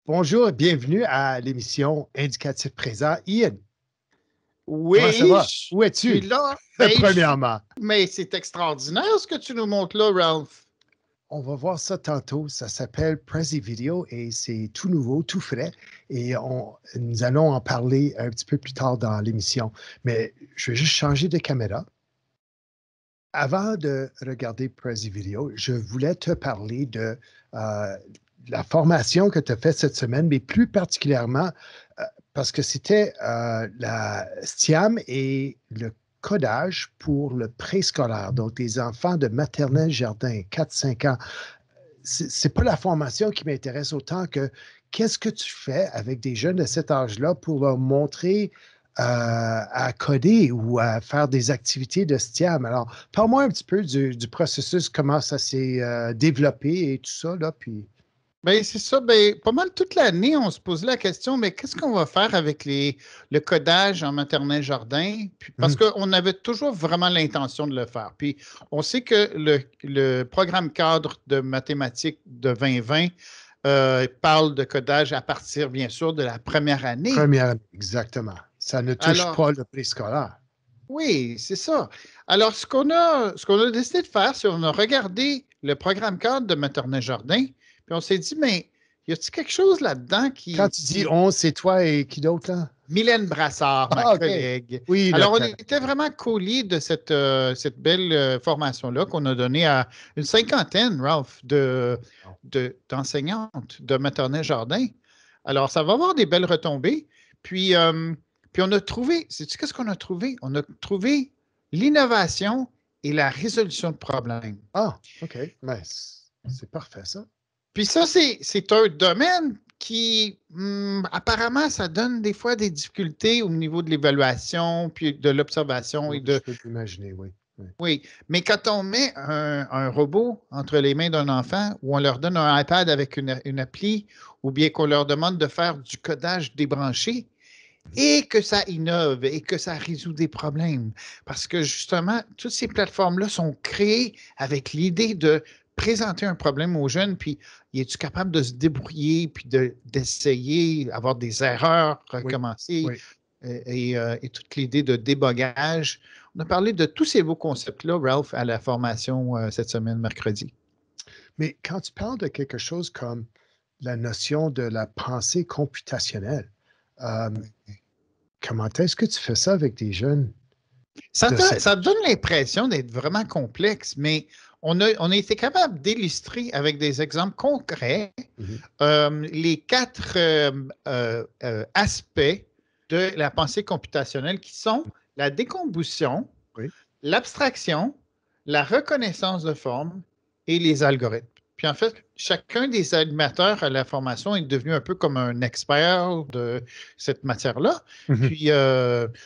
Bonjour et bienvenue à l'émission Indicatif présent. Ian, comment ça Oui, va? je Où suis es-tu? là. Hey, Premièrement, mais c'est extraordinaire ce que tu nous montres là, Ralph. on va voir ça tantôt. Ça s'appelle Prezi Video et c'est tout nouveau, tout frais. Et nous allons en parler un petit peu plus tard dans l'émission. Mais je vais juste changer de caméra. Avant de regarder Prezi Video, je voulais te parler de la formation que tu as faite cette semaine, mais plus particulièrement parce que c'était la STIAM et le codage pour le préscolaire, donc des enfants de maternelle jardin, 4-5 ans. C'est pas la formation qui m'intéresse autant que qu'est-ce que tu fais avec des jeunes de cet âge-là pour leur montrer à coder ou à faire des activités de STIAM. Alors, parle-moi un petit peu du processus, comment ça s'est développé et tout ça, là, puis... Ben, c'est ça. Ben, pas mal toute l'année, on se pose la question, mais qu'est-ce qu'on va faire avec le codage en maternelle jardin? Puis, parce qu'on avait toujours vraiment l'intention de le faire. Puis, on sait que le programme cadre de mathématiques de 2020 parle de codage à partir, bien sûr, de la première année. Première, exactement. Ça ne touche Alors, pas le préscolaire. oui, c'est ça. Alors, ce qu'on a décidé de faire, c'est qu'on a regardé le programme cadre de maternelle jardin, puis on s'est dit, mais y a-t-il quelque chose là-dedans Quand qui, tu dis qui... on, c'est toi et qui d'autre, là? Mylène Brassard, ma Ah, OK. collègue. Oui, Alors, on docteur. était vraiment colis de cette belle formation-là qu'on a donnée à une cinquantaine, Ralph, d'enseignantes de maternelle jardin. Alors, ça va avoir des belles retombées. Puis on a trouvé, sais-tu qu'est-ce qu'on a trouvé? On a trouvé l'innovation et la résolution de problèmes. Ah, OK. Mais c'est parfait, ça. Puis ça, c'est un domaine qui, apparemment, ça donne des fois des difficultés au niveau de l'évaluation, puis de l'observation et Je de... peux t'imaginer, oui. Oui. Oui, mais quand on met un robot entre les mains d'un enfant ou on leur donne un iPad avec une appli ou bien qu'on leur demande de faire du codage débranché, et que ça innove et que ça résout des problèmes. Parce que justement, toutes ces plateformes-là sont créées avec l'idée de présenter un problème aux jeunes, puis es-tu capable de se débrouiller, puis d'essayer, avoir des erreurs, Oui. recommencer, Oui. et toute l'idée de débogage. On a parlé de tous ces beaux concepts-là, Ralph, à la formation cette semaine, mercredi. Mais quand tu parles de quelque chose comme la notion de la pensée computationnelle, euh, comment est-ce que tu fais ça avec des jeunes Ça de te, cet ça te donne âge? l'impression d'être vraiment complexe, mais on a été capable d'illustrer avec des exemples concrets Mhm. les quatre aspects de la pensée computationnelle qui sont la décomposition, Oui. l'abstraction, la reconnaissance de forme et les algorithmes. Puis en fait, chacun des animateurs à la formation est devenu un peu comme un expert de cette matière-là. Mhm. Puis,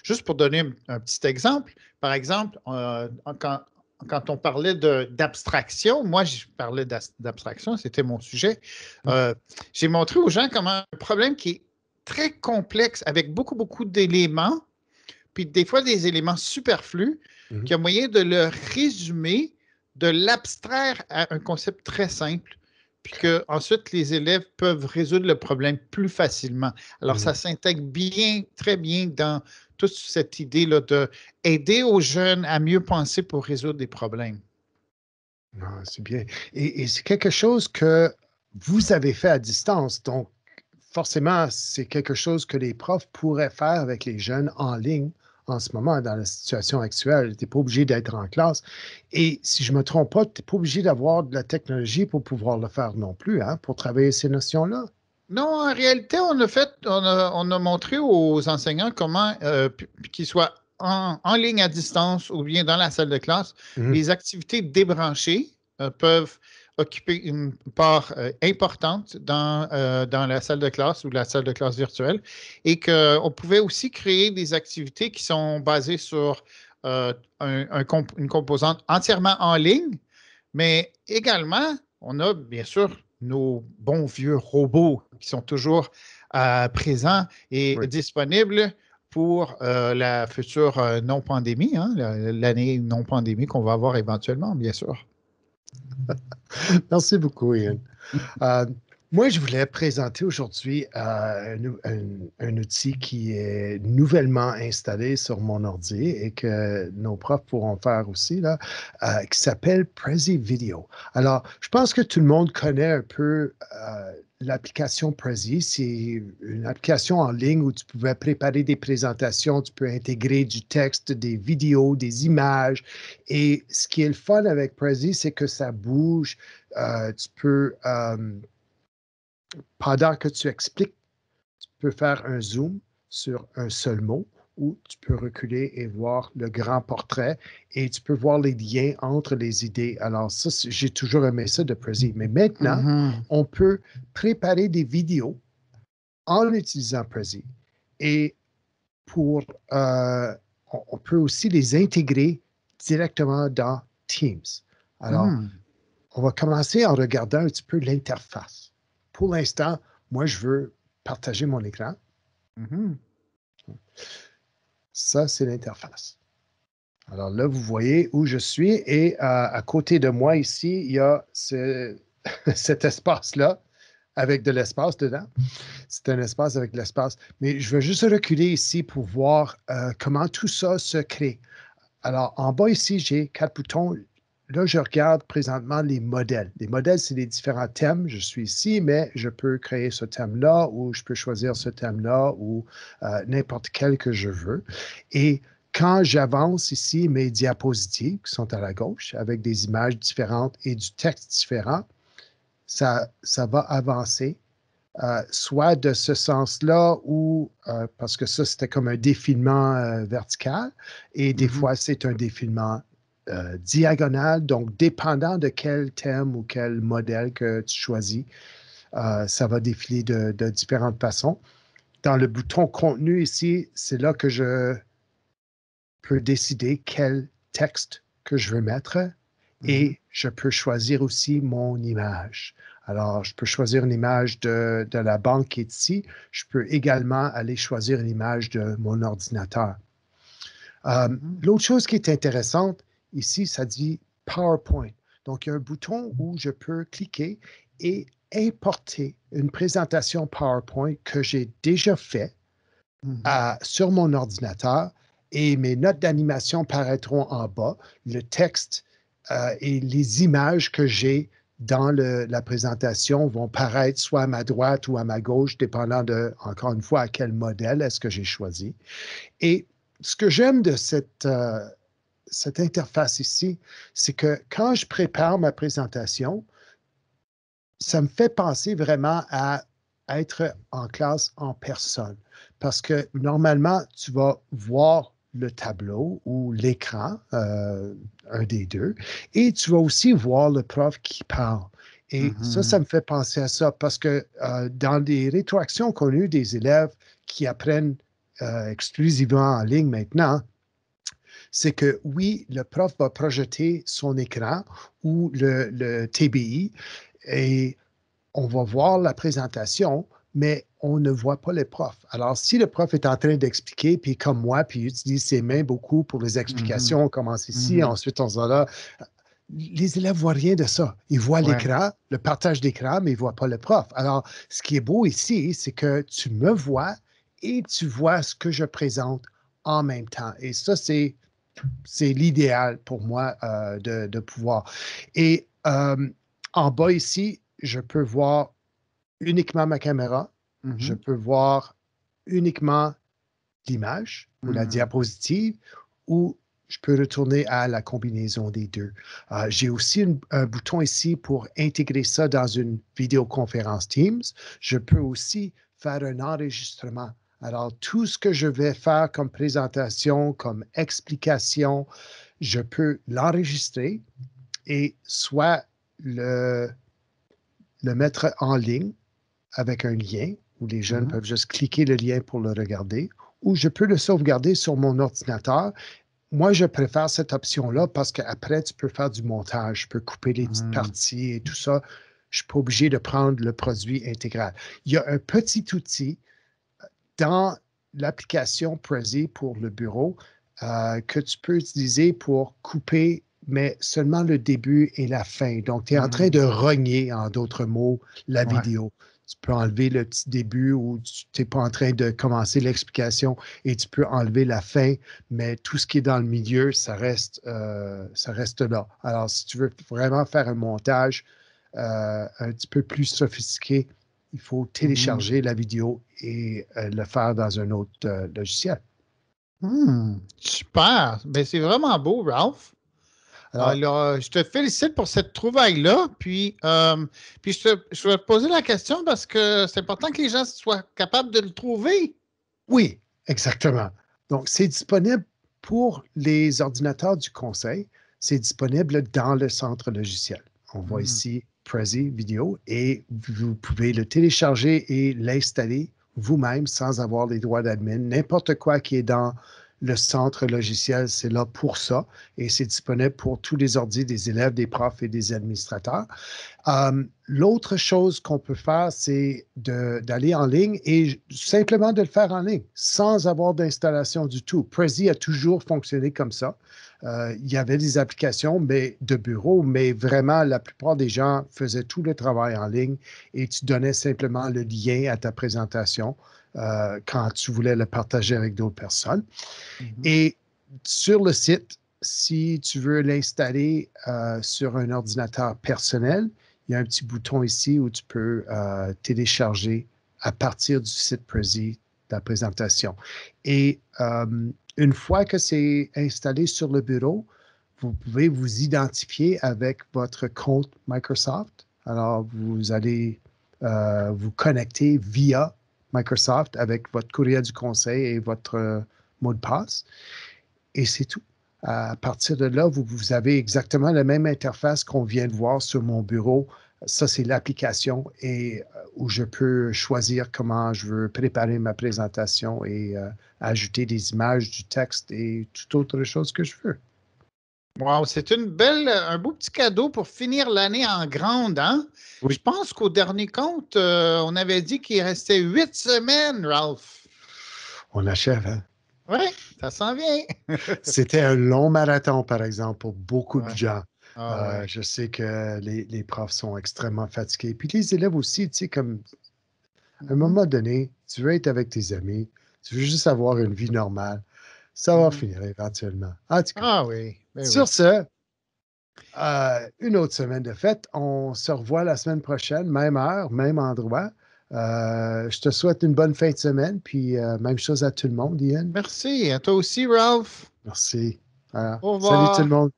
juste pour donner un petit exemple, par exemple, quand on parlait d'abstraction, moi, je parlais d'abstraction, c'était mon sujet. J'ai montré aux gens comment un problème qui est très complexe avec beaucoup, beaucoup d'éléments, puis des fois des éléments superflus, Mhm. qu'il y a moyen de le résumer, de l'abstraire à un concept très simple, puis que ensuite les élèves peuvent résoudre le problème plus facilement. Alors, Mhm. ça s'intègre bien, très bien dans toute cette idée-là d'aider aux jeunes à mieux penser pour résoudre des problèmes. Ah, c'est bien. Et c'est quelque chose que vous avez fait à distance. Donc, forcément, c'est quelque chose que les profs pourraient faire avec les jeunes en ligne en ce moment, dans la situation actuelle. Tu n'es pas obligé d'être en classe. Et si je ne me trompe pas, tu n'es pas obligé d'avoir de la technologie pour pouvoir le faire non plus, hein, pour travailler ces notions-là. Non, en réalité, on a montré aux enseignants comment, qu'ils soient en ligne à distance ou bien dans la salle de classe, Mhm. les activités débranchées peuvent occuper une part importante dans la salle de classe ou la salle de classe virtuelle et qu'on pouvait aussi créer des activités qui sont basées sur une composante entièrement en ligne, mais également, on a bien sûr nos bons vieux robots qui sont toujours présents et Oui. disponibles pour la future non-pandémie, hein, l'année non-pandémie qu'on va avoir éventuellement, bien sûr. Merci beaucoup, Ian. Euh, Moi, je voulais présenter aujourd'hui un outil qui est nouvellement installé sur mon ordi et que nos profs pourront faire aussi, là, qui s'appelle Prezi Video. Alors, je pense que tout le monde connaît un peu l'application Prezi. C'est une application en ligne où tu pouvais préparer des présentations, tu peux intégrer du texte, des vidéos, des images. Et ce qui est le fun avec Prezi, c'est que ça bouge. Tu peux pendant que tu expliques, tu peux faire un zoom sur un seul mot ou tu peux reculer et voir le grand portrait et tu peux voir les liens entre les idées. Alors ça, j'ai toujours aimé ça de Prezi. Mais maintenant, Mhm. on peut préparer des vidéos en utilisant Prezi et pour, euh, on peut aussi les intégrer directement dans Teams. Alors, Mhm. on va commencer en regardant un petit peu l'interface. Pour l'instant, moi, je veux partager mon écran. Mhm. Ça, c'est l'interface. Alors là, vous voyez où je suis et à côté de moi ici, il y a cet espace-là avec de l'espace dedans. C'est un espace avec de l'espace. Mais je veux juste reculer ici pour voir comment tout ça se crée. Alors, en bas ici, j'ai 4 boutons. Là, je regarde présentement les modèles. Les modèles, c'est les différents thèmes. Je suis ici, mais je peux créer ce thème-là ou je peux choisir ce thème-là ou n'importe quel que je veux. Et quand j'avance ici, mes diapositives qui sont à la gauche avec des images différentes et du texte différent, ça va avancer. Soit de ce sens-là ou parce que ça, c'était comme un défilement vertical et des Mhm. fois, c'est un défilement diagonal. Donc, dépendant de quel thème ou quel modèle que tu choisis, ça va défiler de différentes façons. Dans le bouton contenu ici, c'est là que je peux décider quel texte que je veux mettre Mhm. et je peux choisir aussi mon image. Alors, je peux choisir une image de la banque qui est ici. Je peux également aller choisir une image de mon ordinateur. Mhm. L'autre chose qui est intéressante, ici, ça dit PowerPoint. Donc, il y a un bouton où je peux cliquer et importer une présentation PowerPoint que j'ai déjà faite Mhm. sur mon ordinateur et mes notes d'animation paraîtront en bas. Le texte et les images que j'ai dans la présentation vont paraître soit à ma droite ou à ma gauche, dépendant de, encore une fois, à quel modèle est-ce que j'ai choisi. Et ce que j'aime de cette interface ici, c'est que quand je prépare ma présentation, ça me fait penser vraiment à être en classe en personne. Parce que normalement, tu vas voir le tableau ou l'écran, un des deux, et tu vas aussi voir le prof qui parle. Et ça Mhm. me fait penser à ça parce que dans des rétroactions qu'on a eues des élèves qui apprennent exclusivement en ligne maintenant, c'est que oui, le prof va projeter son écran ou le TBI et on va voir la présentation, mais on ne voit pas le prof. Alors, si le prof est en train d'expliquer, puis comme moi, puis il utilise ses mains beaucoup pour les Mhm. explications, on commence ici, Mhm. ensuite on s'en là, les élèves ne voient rien de ça. Ils voient Ouais. l'écran, le partage d'écran, mais ils ne voient pas le prof. Alors, ce qui est beau ici, c'est que tu me vois et tu vois ce que je présente en même temps. Et ça, c'est l'idéal pour moi de pouvoir. Et en bas ici, je peux voir uniquement ma caméra, je Mhm. peux voir uniquement l'image ou la Mhm. diapositive, ou je peux retourner à la combinaison des deux. J'ai aussi un bouton ici pour intégrer ça dans une vidéoconférence Teams. Je peux aussi faire un enregistrement. Alors, tout ce que je vais faire comme présentation, comme explication, je peux l'enregistrer et soit le mettre en ligne avec un lien où les jeunes Mhm. peuvent juste cliquer le lien pour le regarder, ou je peux le sauvegarder sur mon ordinateur. Moi, je préfère cette option-là parce qu'après, tu peux faire du montage, tu peux couper les petites Mhm. parties et tout ça. Je ne suis pas obligé de prendre le produit intégral. Il y a un petit outil dans l'application Prezi pour le bureau que tu peux utiliser pour couper mais seulement le début et la fin. Donc, tu es en train de rogner, en d'autres mots, la vidéo. Tu peux enlever le petit début où tu n'es pas en train de commencer l'explication et tu peux enlever la fin, mais tout ce qui est dans le milieu, ça reste là. Alors, si tu veux vraiment faire un montage un petit peu plus sophistiqué, il faut télécharger la vidéo et le faire dans un autre logiciel. Super! Ben, c'est vraiment beau, Ralph. Alors, je te félicite pour cette trouvaille-là. Puis je vais te poser la question parce que c'est important que les gens soient capables de le trouver. Oui, exactement. Donc, c'est disponible pour les ordinateurs du conseil. C'est disponible dans le centre logiciel. On voit ici Prezi Vidéo et vous pouvez le télécharger et l'installer vous-même sans avoir les droits d'admin. N'importe quoi qui est dans le centre logiciel, c'est là pour ça et c'est disponible pour tous les ordis des élèves, des profs et des administrateurs. L'autre chose qu'on peut faire, c'est d'aller en ligne et simplement de le faire en ligne, sans avoir d'installation du tout. Prezi a toujours fonctionné comme ça. Il y avait des applications de bureau, mais vraiment, la plupart des gens faisaient tout le travail en ligne et tu donnais simplement le lien à ta présentation quand tu voulais le partager avec d'autres personnes. Et sur le site, si tu veux l'installer sur un ordinateur personnel, il y a un petit bouton ici où tu peux télécharger à partir du site Prezi ta présentation. Et une fois que c'est installé sur le bureau, vous pouvez vous identifier avec votre compte Microsoft. Alors, vous allez vous connecter via Microsoft avec votre courriel du conseil et votre mot de passe. Et c'est tout. À partir de là, vous avez exactement la même interface qu'on vient de voir sur mon bureau. Ça, c'est l'application et où je peux choisir comment je veux préparer ma présentation et ajouter des images, du texte et toute autre chose que je veux. Wow, c'est un beau petit cadeau pour finir l'année en grande, hein? Oui. Je pense qu'au dernier compte, on avait dit qu'il restait 8 semaines, Ralph. On achève, hein? Oui, ça s'en vient. C'était un long marathon, par exemple, pour beaucoup de Ouais. gens. Ouais. Je sais que les profs sont extrêmement fatigués. Puis les élèves aussi, tu sais, comme à un moment donné, tu veux être avec tes amis, tu veux juste avoir une vie normale. Ça va finir éventuellement. En tout cas, Ah oui, ben sur oui. ce, une autre semaine de fête. On se revoit la semaine prochaine, même heure, même endroit. Je te souhaite une bonne fin de semaine, puis même chose à tout le monde, Ian. Merci. À toi aussi, Ralph. Merci. Voilà. Au Salut tout le revoir. monde.